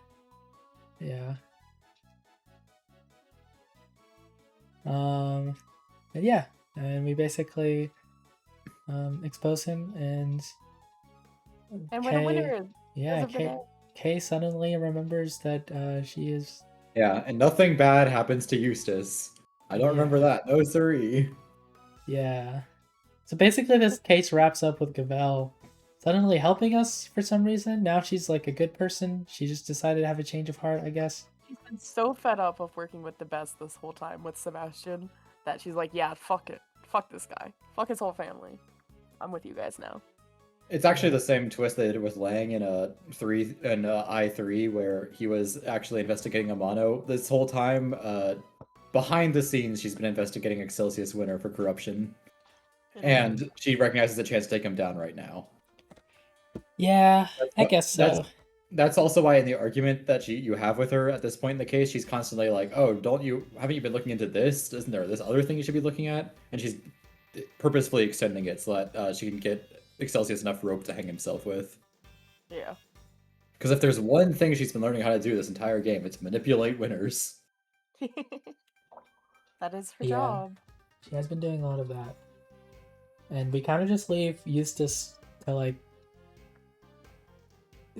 A: Yeah. And yeah, and we basically expose him, and
B: And we're the
A: Kay,
B: winners.
A: yeah,
B: of the day.
A: Kay suddenly remembers that she is.
C: Yeah, and nothing bad happens to Eustace. I don't remember
A: Yeah.
C: that. No siree.
A: Yeah. So basically, this case wraps up with Gavel suddenly helping us for some reason. Now she's like a good person. She just decided to have a change of heart, I guess.
B: She's been so fed up of working with the best this whole time with Sebastian that she's like, yeah, fuck it. Fuck this guy. Fuck his whole family. I'm with you guys now.
C: It's actually the same twist they did with Lang in I3, where he was actually investigating Amano this whole time. Behind the scenes, she's been investigating Excelsius Winter for corruption, and she recognizes a chance to take him down right now.
A: Yeah, I guess so.
C: That's also why in the argument that you have with her at this point in the case, she's constantly like, "Oh, haven't you been looking into this? Isn't there this other thing you should be looking at?" And she's purposefully extending it so that she can get Excelsius enough rope to hang himself with.
B: Yeah.
C: Because if there's one thing she's been learning how to do this entire game, it's manipulate winners.
B: That is her job.
A: She has been doing a lot of that. And we kind of just leave Eustace to like,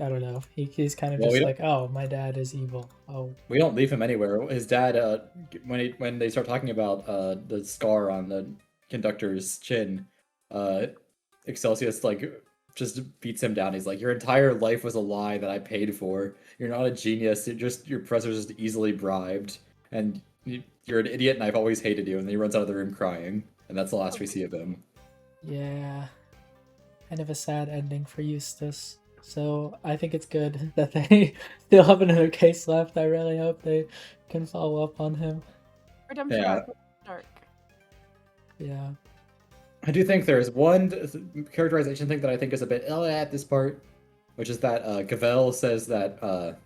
A: I don't know. He's kind of like, oh, my dad is evil. Oh.
C: We don't leave him anywhere. His dad, when they start talking about the scar on the conductor's chin, Excelsius like just beats him down. He's like, your entire life was a lie that I paid for. You're not a genius. Your professor's just easily bribed, and you're an idiot, and I've always hated you. And then he runs out of the room crying, and that's the last we see of him.
A: Yeah, kind of a sad ending for Eustace. So I think it's good that they still have another case left. I really hope they can follow up on him.
B: Redemption arc.
A: Yeah.
C: I do think there's one characterization thing that I think is a bit at this part, which is that Gavel says that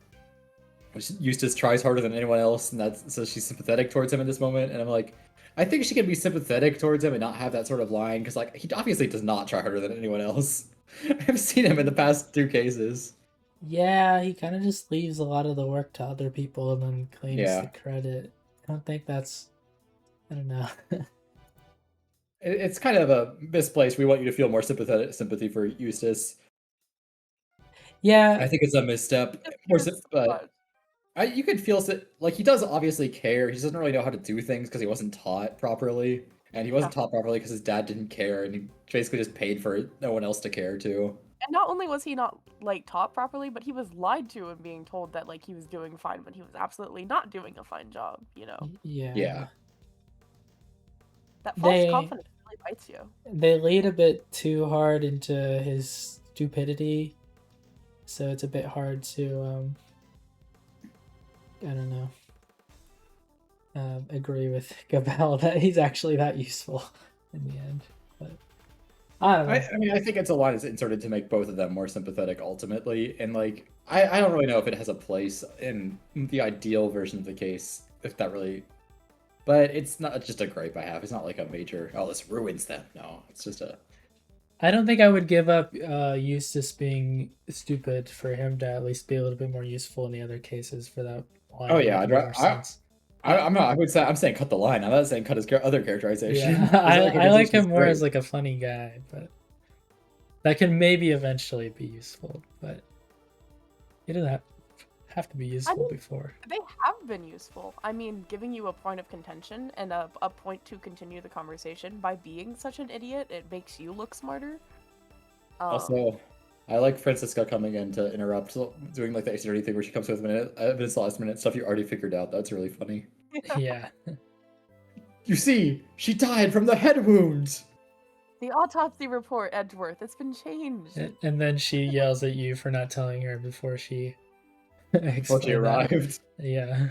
C: Eustace tries harder than anyone else, and so she's sympathetic towards him in this moment. And I'm like, I think she can be sympathetic towards him and not have that sort of line, because like he obviously does not try harder than anyone else. I've seen him in the past 2 cases.
A: Yeah, he kind of just leaves a lot of the work to other people and then claims the credit. I don't think that's... I don't know.
C: It's kind of a misplaced. We want you to feel more sympathy for Eustace.
A: Yeah.
C: I think it's a misstep. But you could feel like he does obviously care. He just doesn't really know how to do things because he wasn't taught properly. And he wasn't taught properly because his dad didn't care, and he basically just paid for no one else to care too.
B: And not only was he not like taught properly, but he was lied to and being told that like he was doing fine when he was absolutely not doing a fine job, you know?
C: Yeah.
B: That false confidence really bites you.
A: They lead a bit too hard into his stupidity, so it's a bit hard to I don't know. Agree with Gavel that he's actually that useful in the end. But I don't know.
C: I mean, I think it's a line that's inserted to make both of them more sympathetic ultimately, and like I don't really know if it has a place in the ideal version of the case, if that really. But it's not just a gripe I have. It's not like a major, oh, this ruins them. No, it's just a.
A: I don't think I would give up Eustace being stupid for him to at least be a little bit more useful in the other cases for that line.
C: Oh yeah, I'm saying cut the line. I'm not saying cut his other characterization.
A: Yeah, I like him more as like a funny guy, but that can maybe eventually be useful. But he doesn't have to be useful before.
B: They have been useful. I mean, giving you a point of contention and a point to continue the conversation by being such an idiot, it makes you look smarter.
C: Also, I like Francisca coming in to interrupt, doing like the extra thing where she comes with evidence last minute stuff you already figured out. That's really funny.
A: Yeah.
C: You see, she died from the head wound.
B: The autopsy report, Edgeworth, it's been changed.
A: And then she yells at you for not telling her before she
C: arrived.
A: Yeah.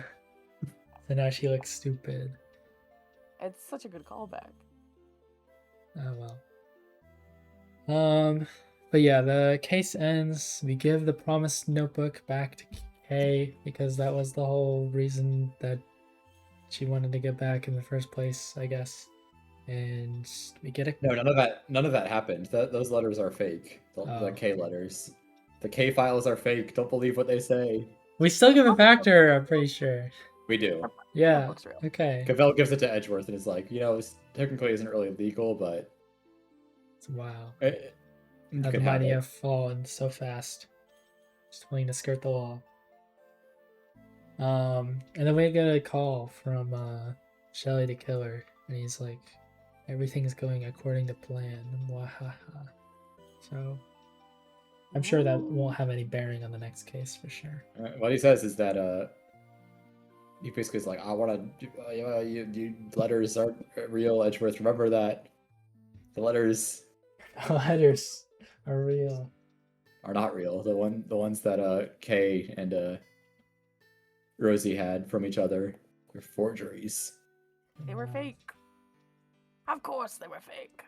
A: So now she looks stupid.
B: It's such a good callback.
A: Oh well. But yeah, the case ends. We give the promised notebook back to Kay because that was the whole reason that she wanted to get back in the first place, I guess. And we get it.
C: No, none of that happened. Those letters are fake. The K letters. The K files are fake. Don't believe what they say.
A: We still give it back to her, I'm pretty sure.
C: We do.
A: Yeah. Okay.
C: Gavel gives it to Edgeworth and is like, this technically isn't really legal, but
A: Wow.
C: It
A: How the
C: could have
A: mighty
C: it.
A: have fallen so fast. Just willing to skirt the law. And then we get a call from Shelly the killer, and he's like, everything's going according to plan. Wahaha. So I'm sure that won't have any bearing on the next case for sure.
C: What he says is that he basically is like, I want to, you letters aren't real, Edgeworth. Remember that the letters
A: The letters are real.
C: are not real. The ones that Kay and Rosie had from each other were forgeries.
B: They were
A: Wow.
B: fake. Of course they were fake.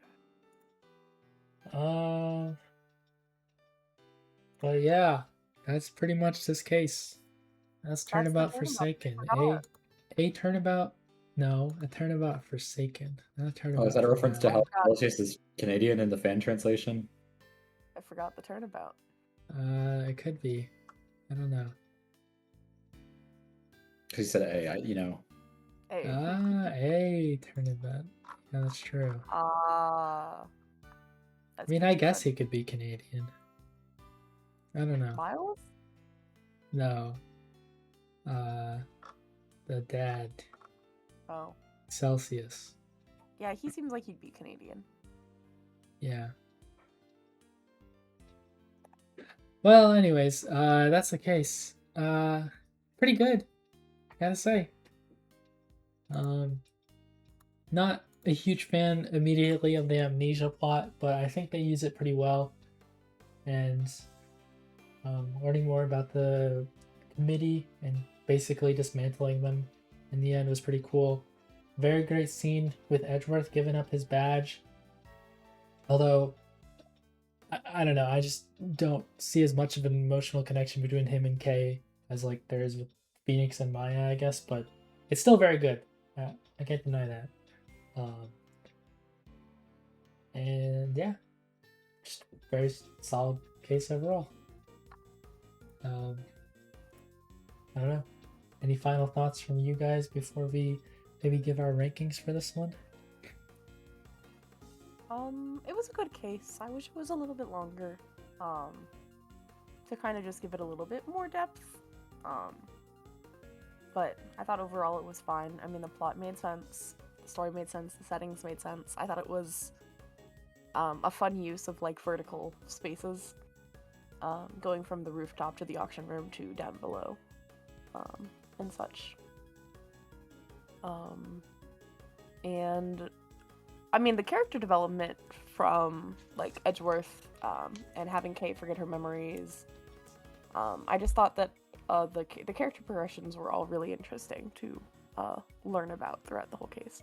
A: But yeah, that's pretty much this case. That's
B: the
A: Turnabout
B: Turnabout.
A: Forsaken.
B: Forgot.
A: A Turnabout. No, A Turnabout Forsaken. Not a Turnabout.
C: Oh, is that a reference to
A: Forgotten.
C: how Celsius is Canadian in the fan translation?
B: I forgot the turnabout.
A: It could be. I don't know.
C: Because he said A,
B: Hey.
A: A Turnabout. Yeah, that's true.
B: Ah.
A: I mean, I guess he could be Canadian. I don't know.
B: Miles?
A: No. The dad,
B: Oh.
A: Celsius.
B: Yeah, he seems like he'd be Canadian.
A: Yeah. Well, anyways, that's the case. Pretty good, gotta say. Not a huge fan immediately of the amnesia plot, but I think they use it pretty well. And learning more about the committee and basically dismantling them in the end was pretty cool. Very great scene with Edgeworth giving up his badge. Although, I don't know, I just don't see as much of an emotional connection between him and Kay as like there is with Phoenix and Maya, I guess, but it's still very good. I can't deny that. And yeah, just very solid case overall. I don't know. Any final thoughts from you guys before we maybe give our rankings for this one?
B: It was a good case. I wish it was a little bit longer. To kind of just give it a little bit more depth. But I thought overall it was fine. I mean, the plot made sense, the story made sense, the settings made sense. I thought it was a fun use of like vertical spaces, going from the rooftop to the auction room to down below, and such. And I mean, the character development from like Edgeworth and having Kate forget her memories, I just thought that the character progressions were all really interesting to learn about throughout the whole case.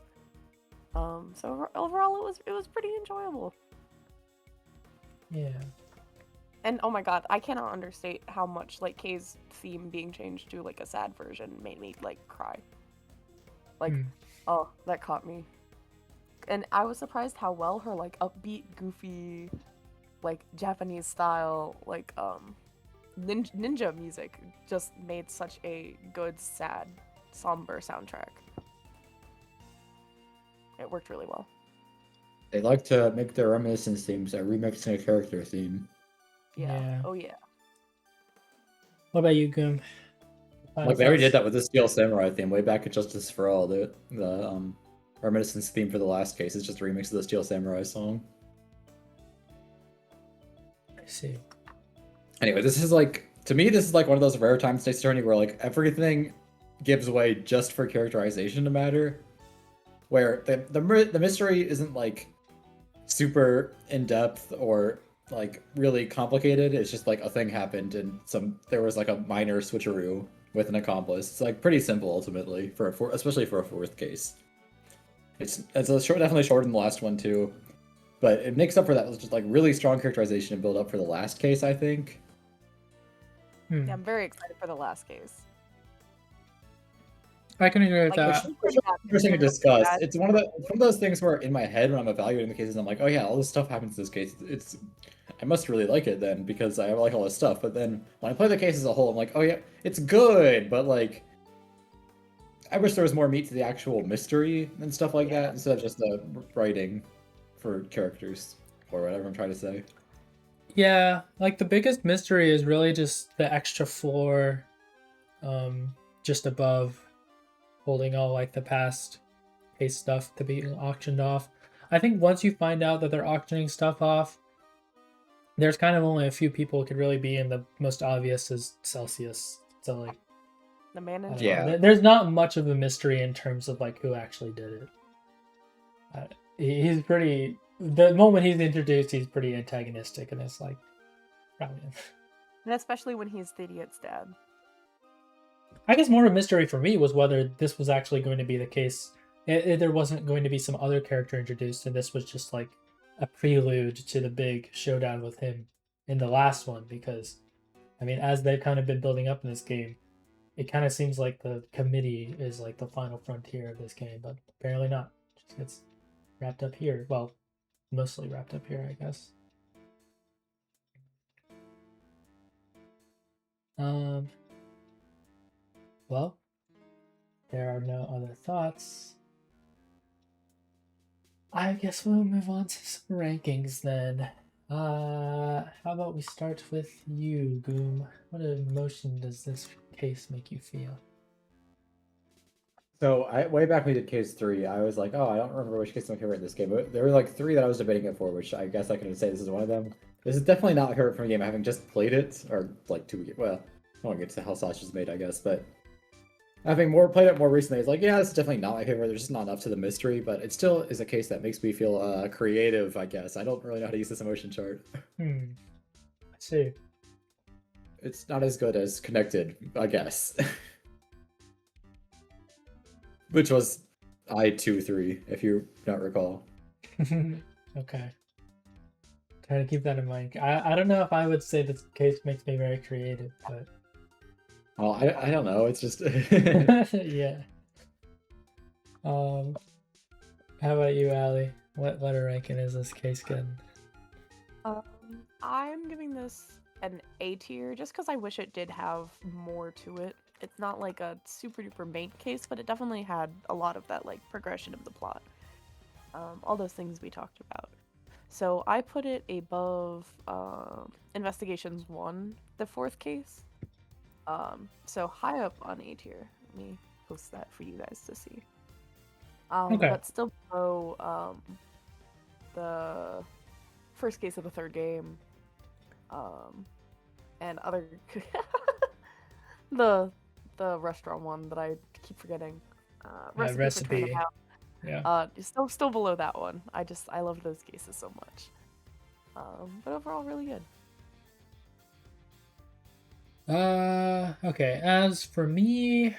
B: So overall, it was pretty enjoyable.
A: Yeah.
B: And oh my god, I cannot understate how much like Kay's theme being changed to like a sad version made me like cry. Like, oh, that caught me. And I was surprised how well her like upbeat, goofy, like Japanese style, like ninja music just made such a good, sad, somber soundtrack. It worked really well.
C: They like to make their reminiscence themes a remixing a character theme.
B: Yeah. Oh yeah.
A: What about you, Goomb?
C: Like they already did that with the Steel Samurai theme way back at Justice for All. The reminiscence theme for the last case is just a remix of the Steel Samurai song.
A: I see.
C: Anyway, this is like, to me, this is like one of those rare times in State's Attorney where like everything gives way just for characterization to matter. Where the mystery isn't like super in depth or like really complicated. It's just like a thing happened and there was like a minor switcheroo with an accomplice. It's like pretty simple ultimately especially for a fourth case. It's definitely shorter than the last one too, but it makes up for that with just like really strong characterization and build up for the last case, I think.
B: Yeah, I'm very excited for the last case.
A: I can agree with
B: Like,
A: that.
C: Interesting to discuss. It's one of those things where in my head when I'm evaluating the cases, I'm like, oh yeah, all this stuff happens in this case. I must really like it then because I like all this stuff. But then when I play the case as a whole, I'm like, oh yeah, it's good, but like, I wish there was more meat to the actual mystery and stuff like that instead of just the writing for characters. or whatever I'm trying to say.
A: Yeah, like the biggest mystery is really just the extra floor, just above, holding all like the past case stuff to be auctioned off. I think once you find out that they're auctioning stuff off, there's kind of only a few people who could really be, and the most obvious is Celsius. So like,
B: The man
A: I
B: in
A: don't
C: Yeah.
A: know. There's not much of a mystery in terms of like who actually did it. He's pretty. The moment he's introduced, he's pretty antagonistic, and it's like, probably.
B: And especially when he's the idiot's dad.
A: I guess more of a mystery for me was whether this was actually going to be the case. There wasn't going to be some other character introduced, and this was just like a prelude to the big showdown with him in the last one. Because, I mean, as they've kind of been building up in this game, it kind of seems like the committee is like the final frontier of this game, but apparently not. It just gets wrapped up here. Well, mostly wrapped up here, I guess. Well, there are no other thoughts. I guess we'll move on to some rankings then. How about we start with you, Goom? What emotion does this case make you feel?
C: So way back when we did case 3, I was like, oh, I don't remember which case is my favorite in this game, but there were like 3 that I was debating it for, which I guess I can say this is one of them. This is definitely not my favorite from the game, having just played it, or like 2 well, I won't get to how sausage is made, I guess, but having played it more recently, it's like, yeah, it's definitely not my favorite. There's just not enough to the mystery, but it still is a case that makes me feel creative, I guess. I don't really know how to use this emotion chart.
A: I see.
C: It's not as good as Connected, I guess. Which was I-2-3, if you don't recall.
A: Okay. Try to keep that in mind. I don't know if I would say this case makes me very creative, but
C: Well, I don't know. It's just
A: yeah. How about you, Allie? What letter ranking is this case getting?
B: I'm giving this an A tier just because I wish it did have more to it. It's not like a super duper main case, but it definitely had a lot of that like progression of the plot. All those things we talked about. So I put it above Investigations 1, the 4th case. So high up on A tier. Let me post that for you guys to see.
A: Okay.
B: But still below the first case of the 3rd game. And other the restaurant one that I keep forgetting. Recipe. For
A: Recipe.
B: Turnabout.
A: Yeah.
B: Still below that one. I love those cases so much. But overall, really good.
A: Okay. As for me,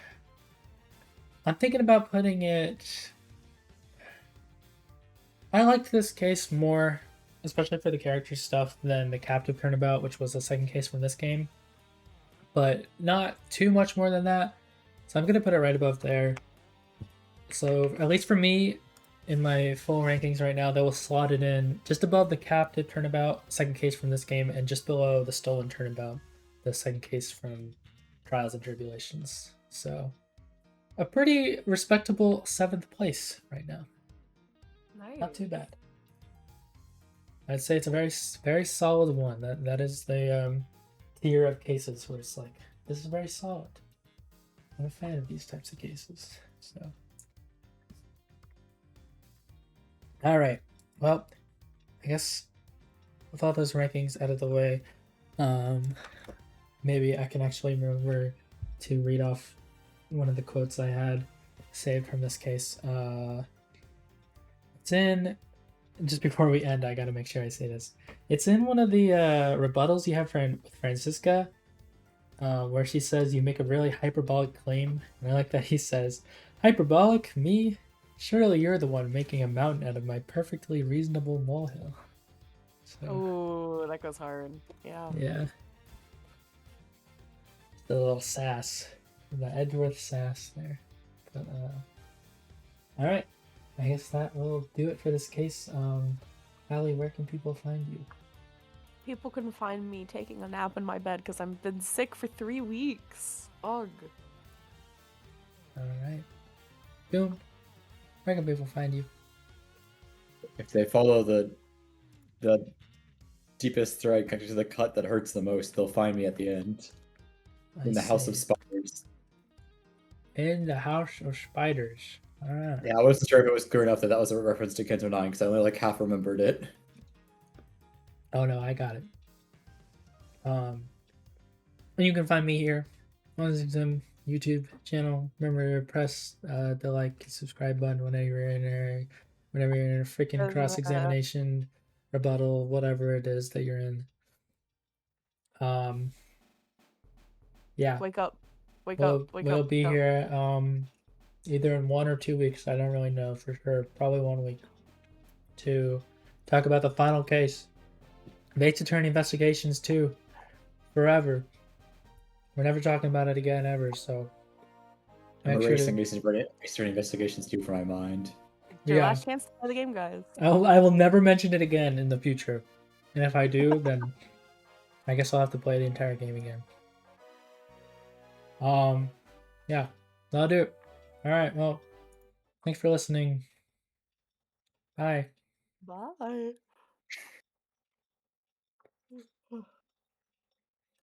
A: I'm thinking about putting it. I liked this case more, especially for the character stuff, than the Captive Turnabout, which was the second case from this game. But not too much more than that. So I'm gonna put it right above there. So at least for me, in my full rankings right now, they will slot it in just above the Captive Turnabout, second case from this game, and just below the Stolen Turnabout, the second case from Trials and Tribulations. So a pretty respectable 7th place right now.
B: Nice.
A: Not too bad. I'd say it's a very, very solid one. That is the tier of cases where it's like, this is very solid. I'm a fan of these types of cases. So, all right. Well, I guess with all those rankings out of the way, maybe I can actually remember to read off one of the quotes I had saved from this case. It's in, just before we end, I gotta make sure I say this. It's in one of the rebuttals you have with Francisca, where she says you make a really hyperbolic claim. And I like that he says, hyperbolic? Me? Surely you're the one making a mountain out of my perfectly reasonable molehill. So,
B: Oh, that goes hard. Yeah.
A: yeah. The little sass. The Edgeworth sass there. But, alright. I guess that will do it for this case. Allie, where can people find you?
B: People can find me taking a nap in my bed because I've been sick for 3 weeks. Ugh.
A: Alright. Boom. Where can people find you?
C: if they follow the the deepest thread connected to the cut that hurts the most, they'll find me at the end.
A: I
C: In the House of
A: see.
C: Spiders.
A: In the House of Spiders. All right.
C: Yeah, I wasn't sure if it was clear enough that that was a reference to Kento 9 because I only like half remembered it.
A: Oh no, I got it. And you can find me here on the Ziggy YouTube channel. Remember to press the like subscribe button whenever you're in there, whenever you're in a freaking cross examination, rebuttal, whatever it is that you're in. Yeah.
B: Wake up. Wake
A: we'll,
B: up. Wake
A: we'll
B: up.
A: be
B: wake up.
A: here either in 1 or 2 weeks. I don't really know for sure. Probably 1 week to talk about the final case. Bates Attorney Investigations 2. Forever. We're never talking about it again ever, so
C: I'm
A: make sure
C: erasing
A: to,
C: Eastern Investigations 2 from my mind.
B: It's your
A: yeah.
B: last chance to play the game, guys.
A: I will never mention it again in the future. And if I do, then I guess I'll have to play the entire game again. Yeah, that'll do it. Alright, well, thanks for listening. Bye.
B: Bye.